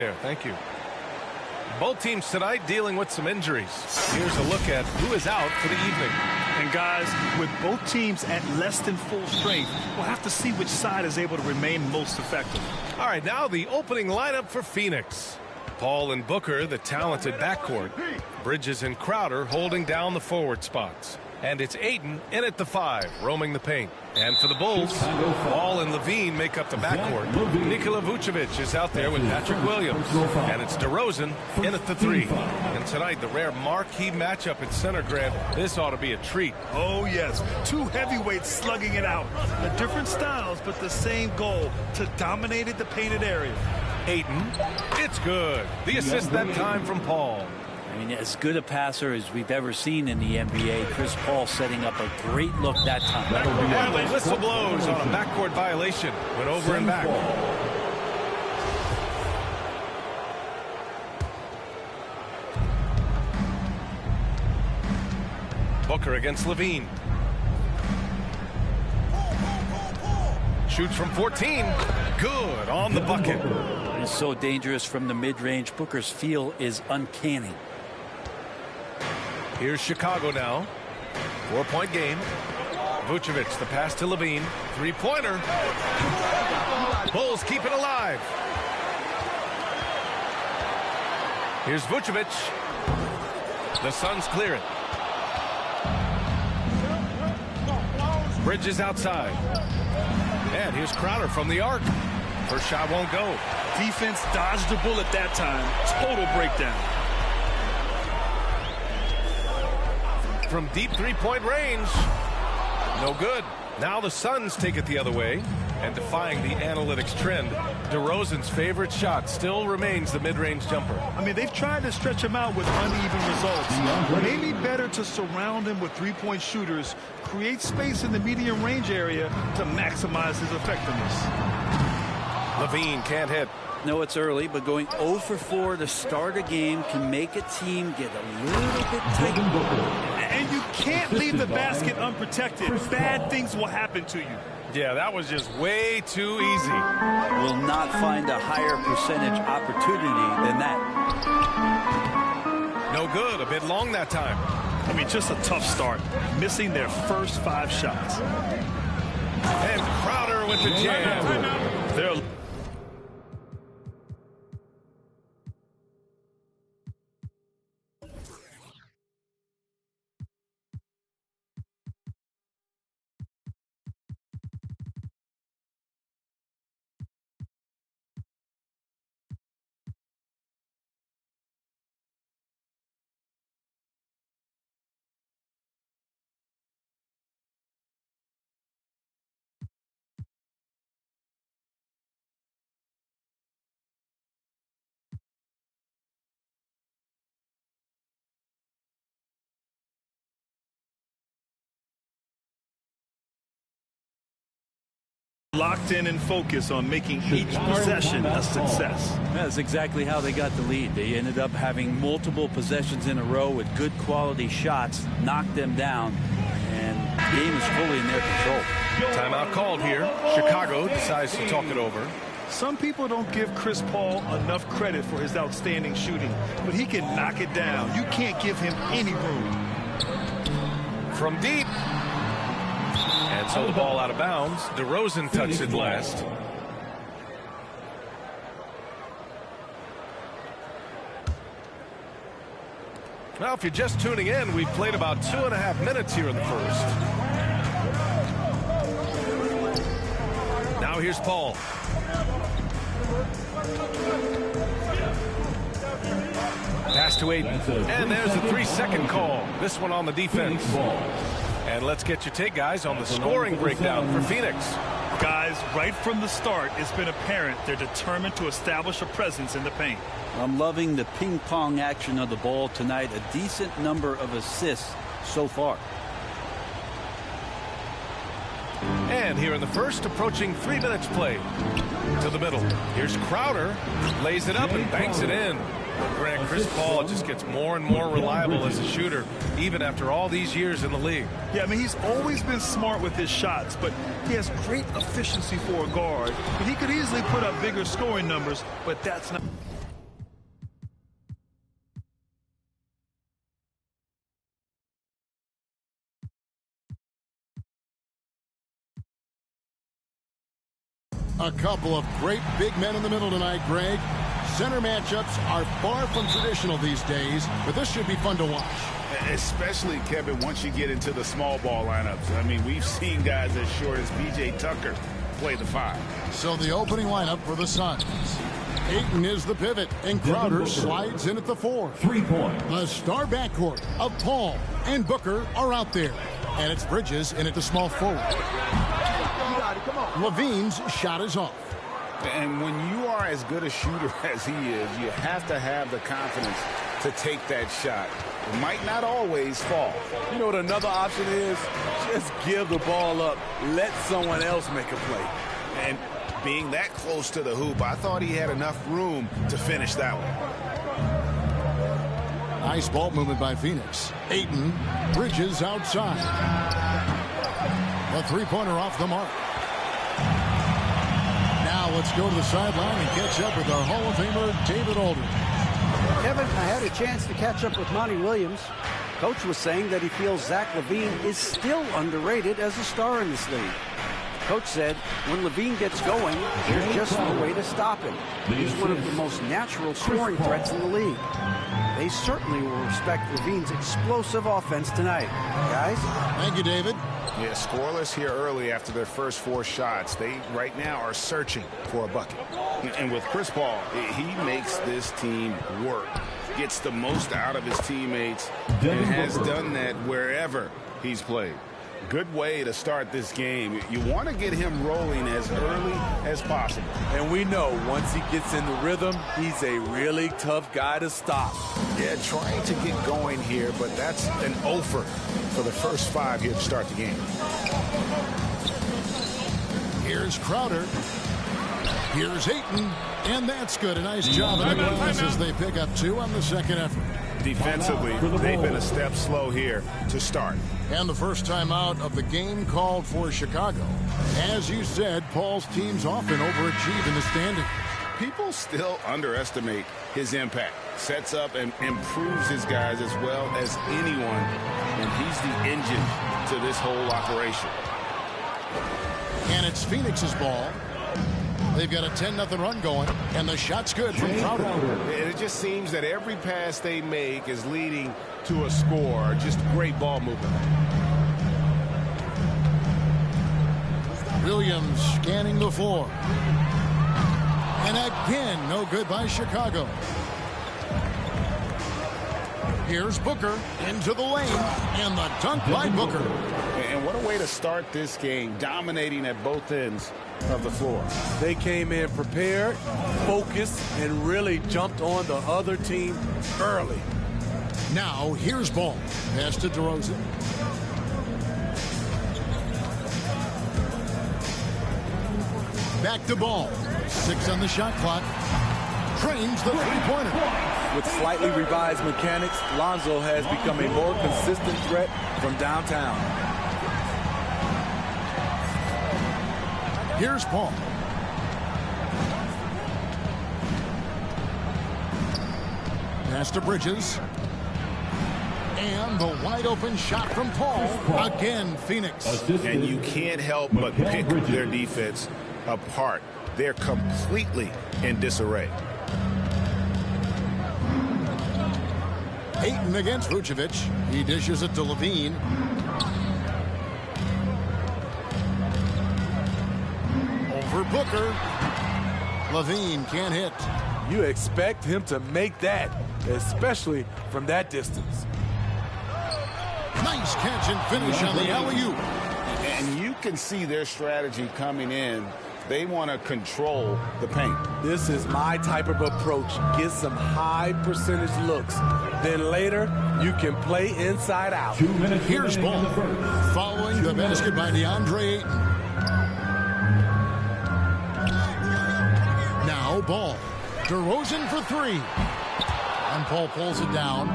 There, thank you. Both teams tonight dealing with some injuries. Here's a look at who is out for the evening. And guys, with both teams at less than full strength, we'll have to see which side is able to remain most effective. All right, now the opening lineup for Phoenix. Paul and Booker, the talented backcourt. Bridges and Crowder holding down the forward spots. And it's Ayton in at the 5, roaming the paint. And for the Bulls, Paul and Levine make up the backcourt. Nikola Vucevic is out there with Patrick Williams. And it's DeRozan in at the 3. And tonight, the rare marquee matchup at center, Grant. This ought to be a treat. Oh, yes. Two heavyweights slugging it out. The different styles, but the same goal, to dominate the painted area. Ayton, it's good. The assist that time from Paul. I mean, as good a passer as we've ever seen in the NBA. Chris Paul setting up a great look that time. And the whistle blows on a backcourt violation. Went over and back. Booker against Levine. Shoots from 14. Good on the bucket. It's so dangerous from the mid-range. Booker's feel is uncanny. Here's Chicago now. 4-point game. Vucevic, the pass to Levine. Three-pointer. Bulls keep it alive. Here's Vucevic. The Suns clear it. Bridges outside. And here's Crowder from the arc. First shot won't go. Defense dodged the bullet that time. Total breakdown. From deep three-point range. No good. Now the Suns take it the other way. And defying the analytics trend, DeRozan's favorite shot still remains the mid-range jumper. I mean, they've tried to stretch him out with uneven results. Maybe better to surround him with three-point shooters, create space in the medium range area to maximize his effectiveness. Levine can't hit. No, it's early, but going 0 for 4 to start a game can make a team get a little bit tight. And you can't leave the basket unprotected. Bad things will happen to you. Yeah, that was just way too easy. Will not find a higher percentage opportunity than that. No good. A bit long that time. I mean, just a tough start. Missing their first 5 shots. And Crowder with the jam. They're locked in and focused on making each possession a success. That's exactly how they got the lead. They ended up having multiple possessions in a row with good quality shots, knocked them down, and the game is fully in their control. Timeout called here. Chicago decides to talk it over. Some people don't give Chris Paul enough credit for his outstanding shooting, but he can knock it down. You can't give him any room. From deep. And so the ball out of bounds. DeRozan touched it last. Well, if you're just tuning in, we've played about 2.5 minutes here in the first. Now here's Paul. Pass to Ayton. And there's a 3-second call. This one on the defense. And let's get your take, guys, on the scoring breakdown for Phoenix. Guys, right from the start, it's been apparent they're determined to establish a presence in the paint. I'm loving the ping-pong action of the ball tonight. A decent number of assists so far. And here in the first, approaching 3 minutes played. To the middle. Here's Crowder. Lays it up and banks it in. Grant, Chris Paul just gets more and more reliable as a shooter, even after all these years in the league. Yeah, I mean, he's always been smart with his shots, but he has great efficiency for a guard. And he could easily put up bigger scoring numbers, but that's not... A couple of great big men in the middle tonight, Greg. Center matchups are far from traditional these days, but this should be fun to watch. Especially, Kevin, once you get into the small ball lineups. I mean, we've seen guys as short as P.J. Tucker play the 5. So the opening lineup for the Suns. Ayton is the pivot, and Crowder slides in at the 4. 3-point. The star backcourt of Paul and Booker are out there. And it's Bridges in at the small forward. Levine's shot is off. And when you are as good a shooter as he is, you have to have the confidence to take that shot. It might not always fall. You know what another option is? Just give the ball up. Let someone else make a play. And being that close to the hoop, I thought he had enough room to finish that one. Nice ball movement by Phoenix. Ayton, Bridges outside. A three-pointer off the mark. Now let's go to the sideline and catch up with our Hall of Famer, David Aldridge. Kevin, I had a chance to catch up with Monty Williams. Coach was saying that he feels Zach LaVine is still underrated as a star in this league. Coach said when LaVine gets going, there's just no way to stop him. He's one of the most natural scoring threats in the league. They certainly will respect LaVine's explosive offense tonight. Guys? Thank you, David. Yeah, scoreless here early after their first 4 shots. They right now are searching for a bucket. And with Chris Paul, he makes this team work. Gets the most out of his teammates and has done that wherever he's played. Good way to start this game. You want to get him rolling as early as possible. And we know once he gets in the rhythm, he's a really tough guy to stop. Yeah, trying to get going here, but that's an offer for the first 5 here to start the game. Here's Crowder. Here's Ayton. And that's good. A nice job in the glass as they pick up 2 on the second effort. Defensively, they've been a step slow here to start. And the first time out of the game called for Chicago. As you said, Paul's teams often overachieve in the standings. People still underestimate his impact. Sets up and improves his guys as well as anyone. And he's the engine to this whole operation. And it's Phoenix's ball. They've got a 10-0 run going, and the shot's good from Crowder. And it just seems that every pass they make is leading to a score. Just great ball movement. Williams scanning the floor. And again, no good by Chicago. Here's Booker into the lane, and the dunk by Booker. And what a way to start this game, dominating at both ends of the floor. They came in prepared, focused, and really jumped on the other team early. Now here's ball. Pass to DeRozan. Back to ball. 6 on the shot clock. Trains the three-pointer. With slightly revised mechanics, Lonzo has become a more consistent threat from downtown. Here's Paul. Pass to Bridges. And the wide open shot from Paul. Again, Phoenix. And you can't help but pick their defense apart. They're completely in disarray. Ayton against Vucevic. He dishes it to Levine. Over Booker. Levine can't hit. You expect him to make that, especially from that distance. Nice catch and finish on the alley-oop. And you can see their strategy coming in. They want to control the paint. This is my type of approach. Get some high percentage looks. Then later, you can play inside out. 2 minutes. Here's ball. Following the basket by DeAndre Ayton. Now ball. DeRozan for 3. And Paul pulls it down.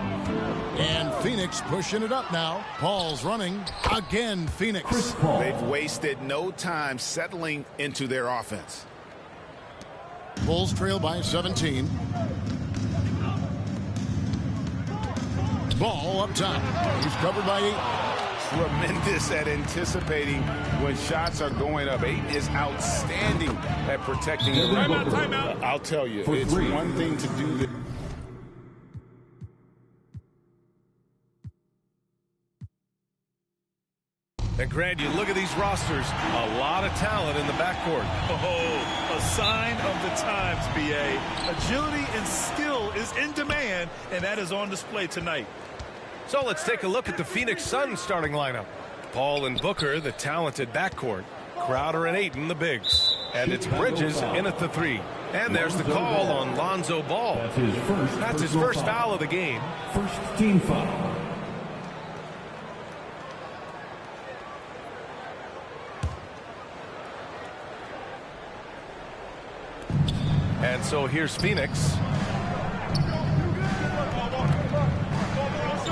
And Phoenix pushing it up now. Paul's running. Again, Phoenix. They've wasted no time settling into their offense. Bulls trail by 17. Ball up top. He's covered by 8. tremendous at anticipating when shots are going up. Ayton is outstanding at protecting the rim. Timeout. I'll tell you, it's one thing to do this. And Grant, you look at these rosters, a lot of talent in the backcourt. Oh, a sign of the times, B.A. Agility and skill is in demand, and that is on display tonight. So let's take a look at the Phoenix Suns starting lineup. Paul and Booker, the talented backcourt. Crowder and Ayton, the bigs. And it's Bridges in at the 3. And there's the call on Lonzo Ball. That's his first foul of the game. First team foul. And so here's Phoenix.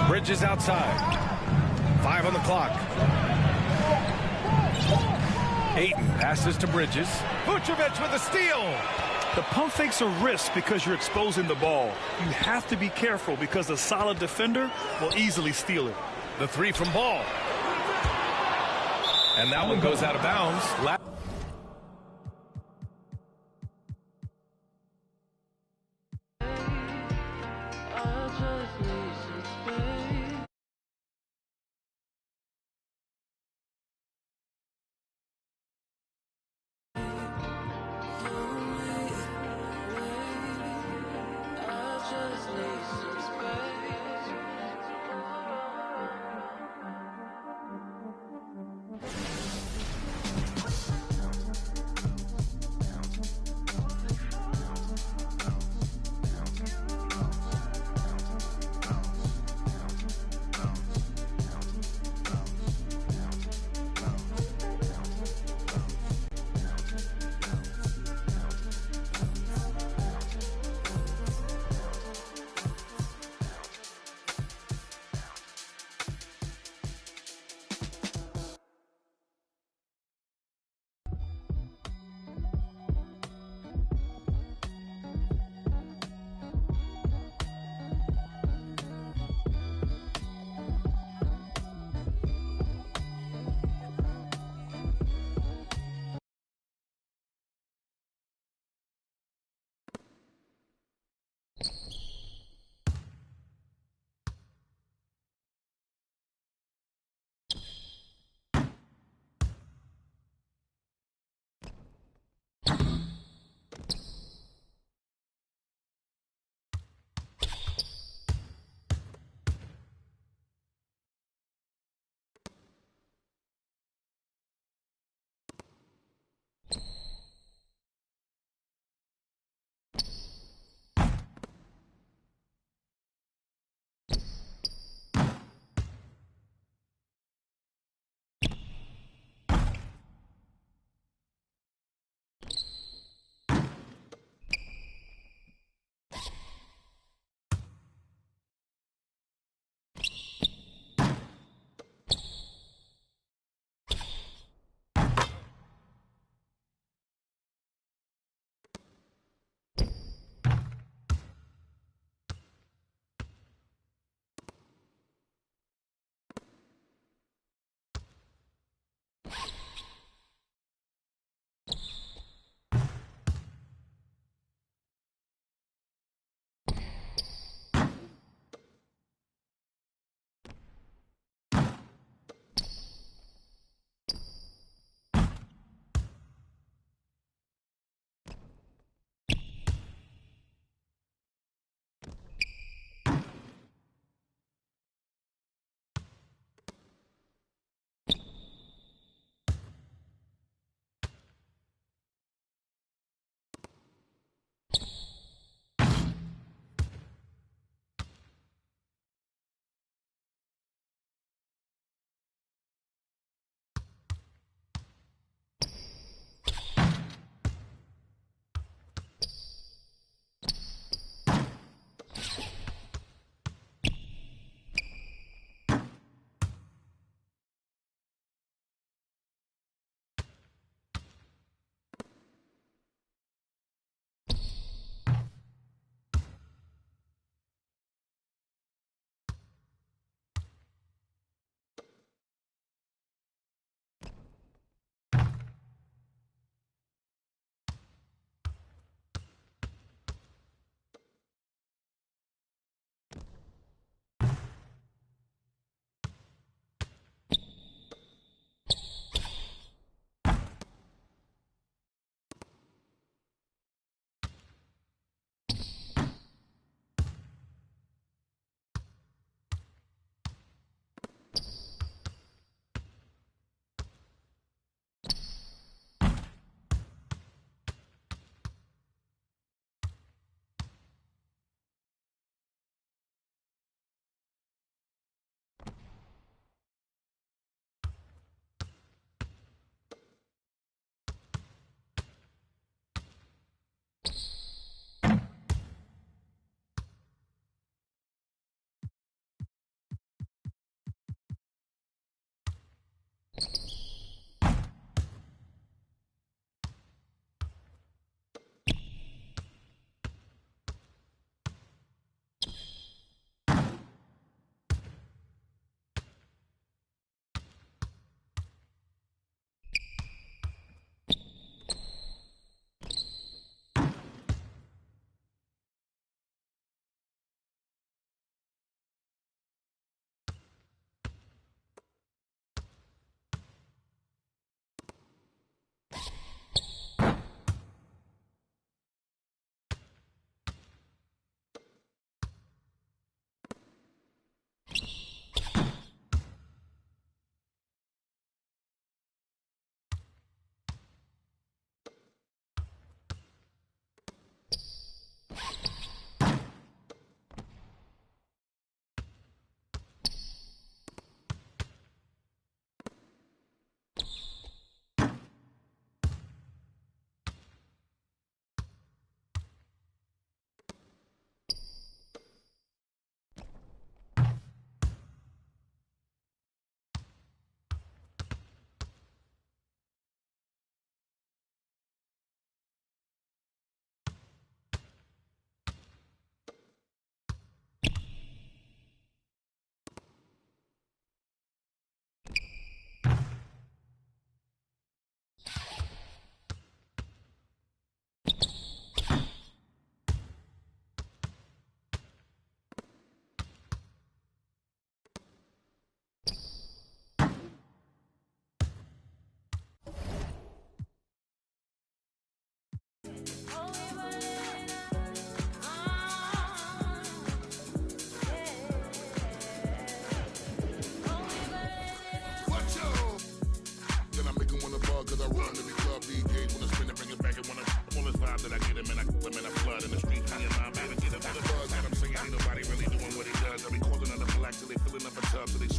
Bridges outside. 5 on the clock. Ayton passes to Bridges. Vucevic with a steal. The pump fake's a risk because you're exposing the ball. You have to be careful because a solid defender will easily steal it. The 3 from Ball. And that one goes out of bounds.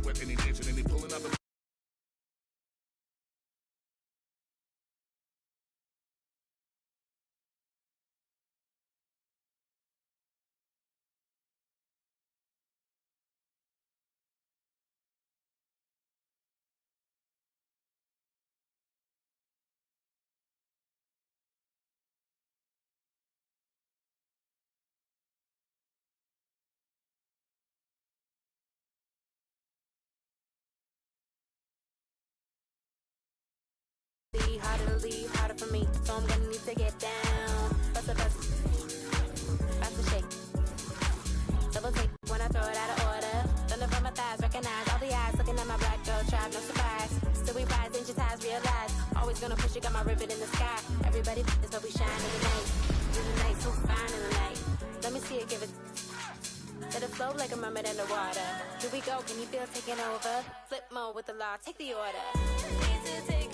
sweat and he dancing and he pulling up. Harder to leave, harder for me, so I'm gonna need to get down. Bust a bust, fast to shake. Double take when I throw it out of order. Thunder from my thighs, recognize all the eyes looking at my black girl tribe, no surprise. Still we rise, digitize, realize. Always gonna push you, got my ribbon in the sky. Everybody is but we shine in the night. In the night, so fine in the night. Let me see it, give it. Let it flow like a mermaid in the water. Here we go, can you feel taking over? Flip mode with the law, take the order. Easy to take.